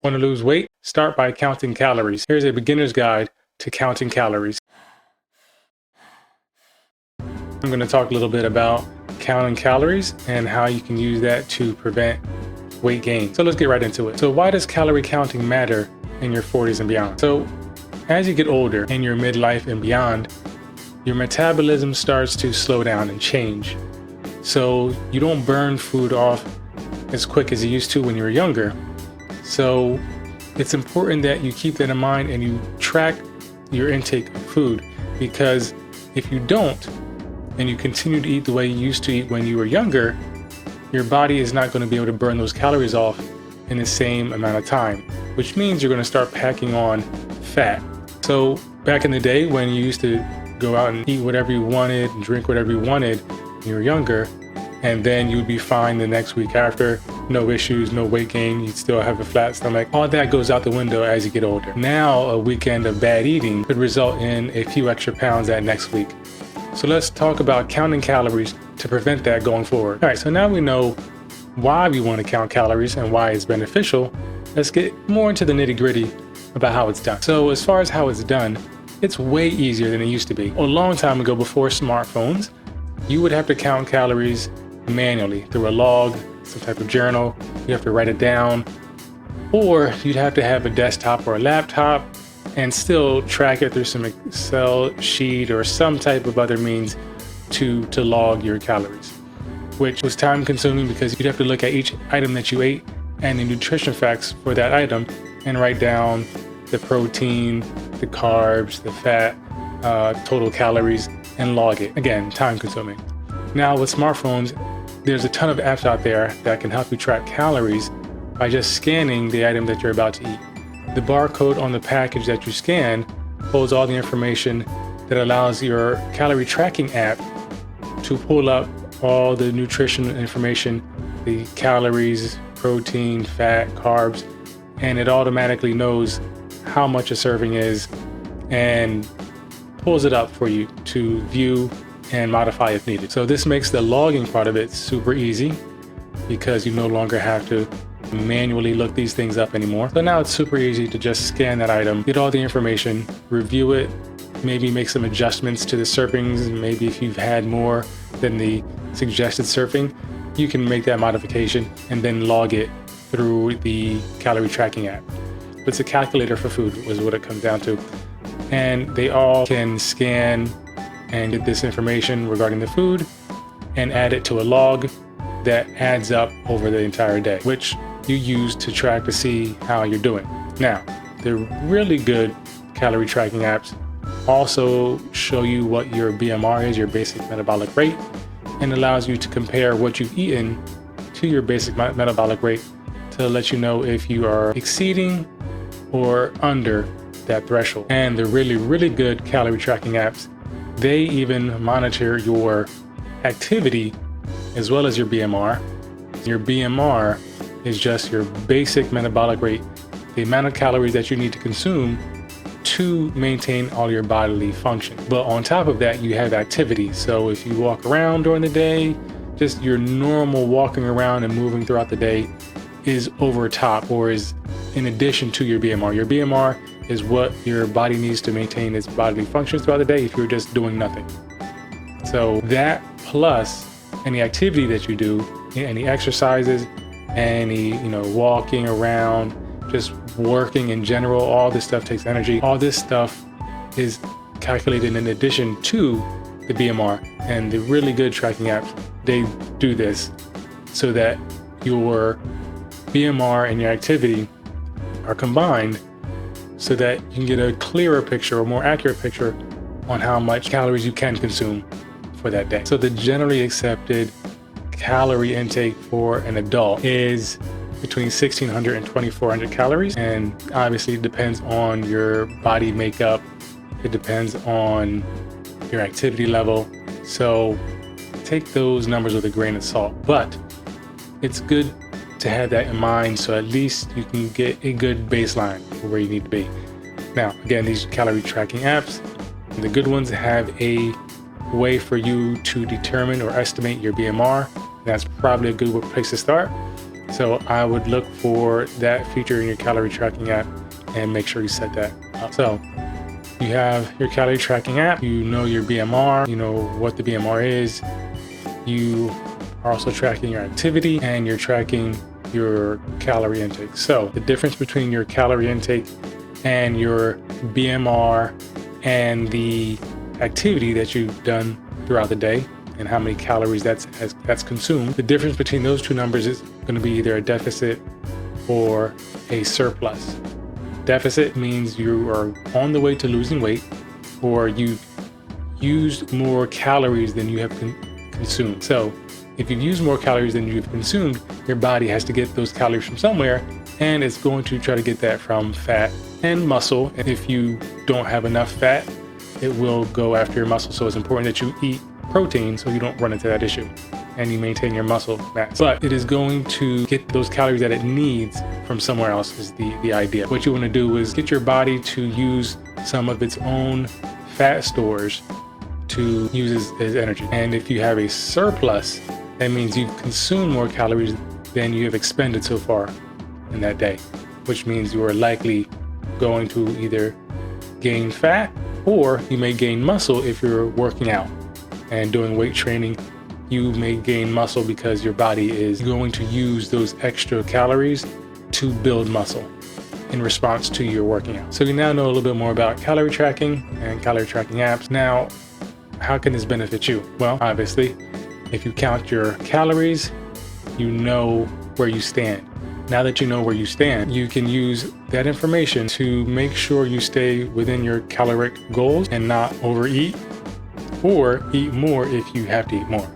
Want to lose weight? Start by counting calories. Here's a beginner's guide to counting calories. I'm going to talk a little bit about counting calories and how you can use that to prevent weight gain. So let's get right into it. So why does calorie counting matter in your 40s and beyond? So as you get older, in your midlife and beyond, your metabolism starts to slow down and change. So you don't burn food off as quick as you used to when you were younger. So it's important that you keep that in mind and you track your intake of food, because if you don't and you continue to eat the way you used to eat when you were younger, your body is not going to be able to burn those calories off in the same amount of time, which means you're going to start packing on fat. So back in the day when you used to go out and eat whatever you wanted and drink whatever you wanted when you were younger, and then you'd be fine the next week after, no issues, no weight gain, you'd still have a flat stomach. All that goes out the window as you get older. Now a weekend of bad eating could result in a few extra pounds that next week. So let's talk about counting calories to prevent that going forward. All right, so now we know why we want to count calories and why it's beneficial. Let's get more into the nitty-gritty about how it's done. So as far as how it's done, it's way easier than it used to be. A long time ago, before smartphones, you would have to count calories manually through a log, some type of journal. You have to write it down, or you'd have to have a desktop or a laptop and still track it through some Excel sheet or some type of other means to log your calories, which was time consuming because you'd have to look at each item that you ate and the nutrition facts for that item and write down the protein, the carbs, the fat, total calories, and log it. Again, time consuming. Now with smartphones, there's a ton of apps out there that can help you track calories by just scanning the item that you're about to eat. The barcode on the package that you scan holds all the information that allows your calorie tracking app to pull up all the nutrition information, the calories, protein, fat, carbs, and it automatically knows how much a serving is and pulls it up for you to view and modify if needed. So this makes the logging part of it super easy because you no longer have to manually look these things up anymore. So now it's super easy to just scan that item, get all the information, review it, maybe make some adjustments to the servings. Maybe if you've had more than the suggested serving, you can make that modification and then log it through the calorie tracking app. It's a calculator for food is what it comes down to. And they all can scan and get this information regarding the food and add it to a log that adds up over the entire day, which you use to track to see how you're doing. Now, the really good calorie tracking apps also show you what your BMR is, your basic metabolic rate, and allows you to compare what you've eaten to your basic metabolic rate to let you know if you are exceeding or under that threshold. And the really, really good calorie tracking apps, they even monitor your activity as well as your BMR. Your BMR is just your basic metabolic rate, the amount of calories that you need to consume to maintain all your bodily function. But on top of that, you have activity. So if you walk around during the day, just your normal walking around and moving throughout the day is over top or is in addition to your BMR. Your BMR is what your body needs to maintain its bodily functions throughout the day if you're just doing nothing. So that plus any activity that you do, any exercises, any walking around, just working in general, all this stuff takes energy. All this stuff is calculated in addition to the BMR. And the really good tracking apps, they do this so that your BMR and your activity are combined so that you can get a clearer picture or more accurate picture on how much calories you can consume for that day. So the generally accepted calorie intake for an adult is between 1,600 and 2,400 calories. And obviously it depends on your body makeup. It depends on your activity level. So take those numbers with a grain of salt, but it's good to have that in mind so at least you can get a good baseline for where you need to be. Now, again, these calorie tracking apps, the good ones have a way for you to determine or estimate your BMR. That's probably a good place to start. So I would look for that feature in your calorie tracking app and make sure you set that up. So you have your calorie tracking app, you know your BMR, you know what the BMR is. You are also tracking your activity and you're tracking your calorie intake. So the difference between your calorie intake and your BMR and the activity that you've done throughout the day and how many calories that's consumed, the difference between those two numbers is going to be either a deficit or a surplus. Deficit means you are on the way to losing weight, or you've used more calories than you have consumed. So if you've used more calories than you've consumed, your body has to get those calories from somewhere, and it's going to try to get that from fat and muscle. And if you don't have enough fat, it will go after your muscle. So it's important that you eat protein so you don't run into that issue and you maintain your muscle mass. But it is going to get those calories that it needs from somewhere else is the idea. What you want to do is get your body to use some of its own fat stores to use as energy. And if you have a surplus, that means you've consumed more calories than you have expended so far in that day, which means you are likely going to either gain fat or you may gain muscle if you're working out and doing weight training. You may gain muscle because your body is going to use those extra calories to build muscle in response to your working out. So you now know a little bit more about calorie tracking and calorie tracking apps. Now, how can this benefit you? Well, obviously, if you count your calories, you know where you stand. Now that you know where you stand, you can use that information to make sure you stay within your caloric goals and not overeat or eat more if you have to eat more,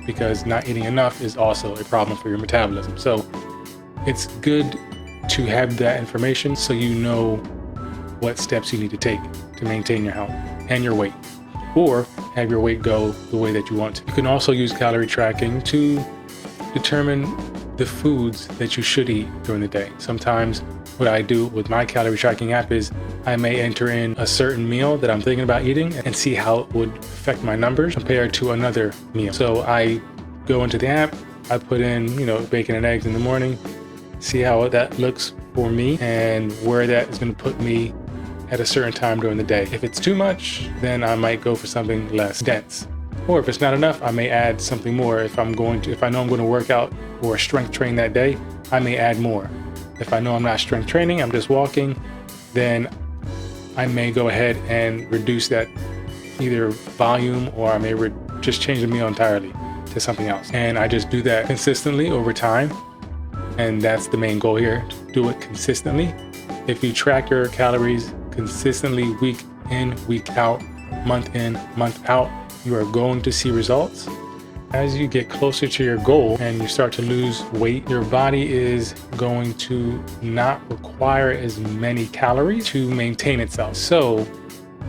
because not eating enough is also a problem for your metabolism. So it's good to have that information so you know what steps you need to take to maintain your health and your weight, or have your weight go the way that you want to. You can also use calorie tracking to determine the foods that you should eat during the day. Sometimes what I do with my calorie tracking app is I may enter in a certain meal that I'm thinking about eating and see how it would affect my numbers compared to another meal. So I go into the app, I put in, bacon and eggs in the morning, see how that looks for me and where that is going to put me at a certain time during the day. If it's too much, then I might go for something less dense. Or if it's not enough, I may add something more. If I know I'm going to work out or strength train that day, I may add more. If I know I'm not strength training, I'm just walking, then I may go ahead and reduce that either volume, or I may just change the meal entirely to something else. And I just do that consistently over time. And that's the main goal here, to do it consistently. If you track your calories consistently, week in, week out, month in, month out, you are going to see results. As you get closer to your goal and you start to lose weight, your body is going to not require as many calories to maintain itself. So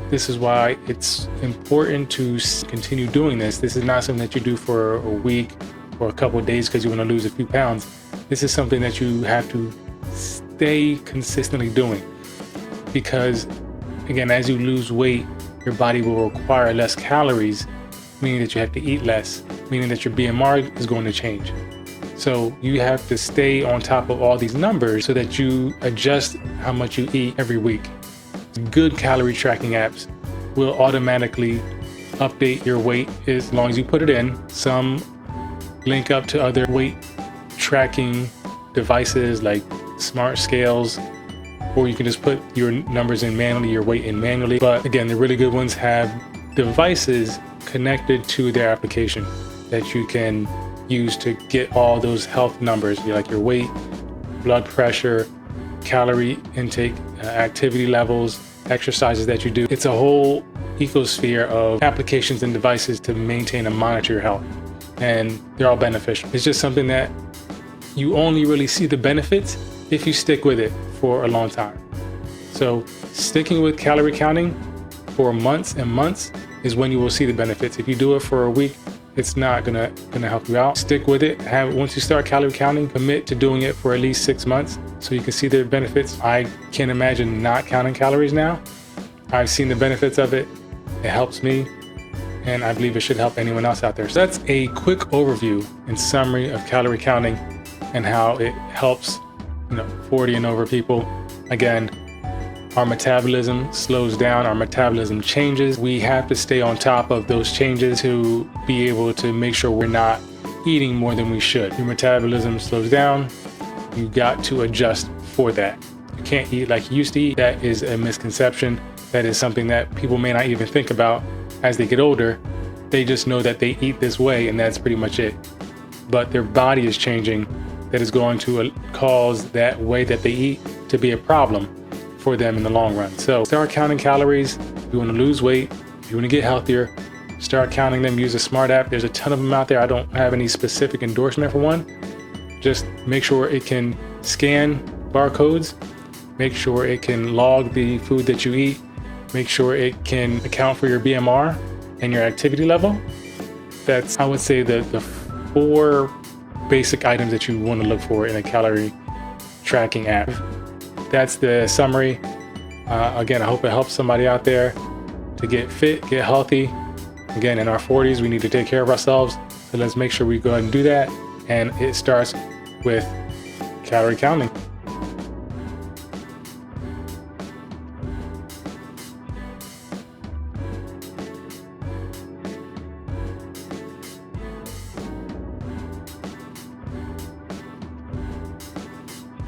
this is why it's important to continue doing this. This is not something that you do for a week or a couple of days because you want to lose a few pounds. This is something that you have to stay consistently doing, because again, as you lose weight, your body will require less calories, meaning that you have to eat less, meaning that your BMR is going to change. So you have to stay on top of all these numbers so that you adjust how much you eat every week. Good calorie tracking apps will automatically update your weight as long as you put it in. Some link up to other weight tracking devices like smart scales, or you can just put your numbers in manually, your weight in manually. But again, the really good ones have devices connected to their application that you can use to get all those health numbers, like your weight, blood pressure, calorie intake, activity levels, exercises that you do. It's a whole ecosphere of applications and devices to maintain and monitor your health, and they're all beneficial. It's just something that you only really see the benefits if you stick with it for a long time. So sticking with calorie counting for months and months is when you will see the benefits. If you do it for a week, it's not gonna help you out. Stick with it. Once you start calorie counting, commit to doing it for at least 6 months so you can see the benefits. I can't imagine not counting calories now. I've seen the benefits of it. It helps me, and I believe it should help anyone else out there. So that's a quick overview and summary of calorie counting and how it helps, 40 and over people. Again, our metabolism slows down, our metabolism changes. We have to stay on top of those changes to be able to make sure we're not eating more than we should. Your metabolism slows down, you got to adjust for that. You can't eat like you used to eat. That is a misconception. That is something that people may not even think about as they get older. They just know that they eat this way and that's pretty much it. But their body is changing. That is going to cause that way that they eat to be a problem for them in the long run. So start counting calories. If you want to lose weight, if you want to get healthier, start counting them. Use a smart app. There's a ton of them out there. I don't have any specific endorsement for one. Just make sure it can scan barcodes. Make sure it can log the food that you eat. Make sure it can account for your BMR and your activity level. That's, I would say, the 4 basic items that you want to look for in a calorie tracking app. That's the summary. Again, I hope it helps somebody out there to get fit, get healthy. Again, in our 40s, we need to take care of ourselves. So let's make sure we go ahead and do that. And it starts with calorie counting.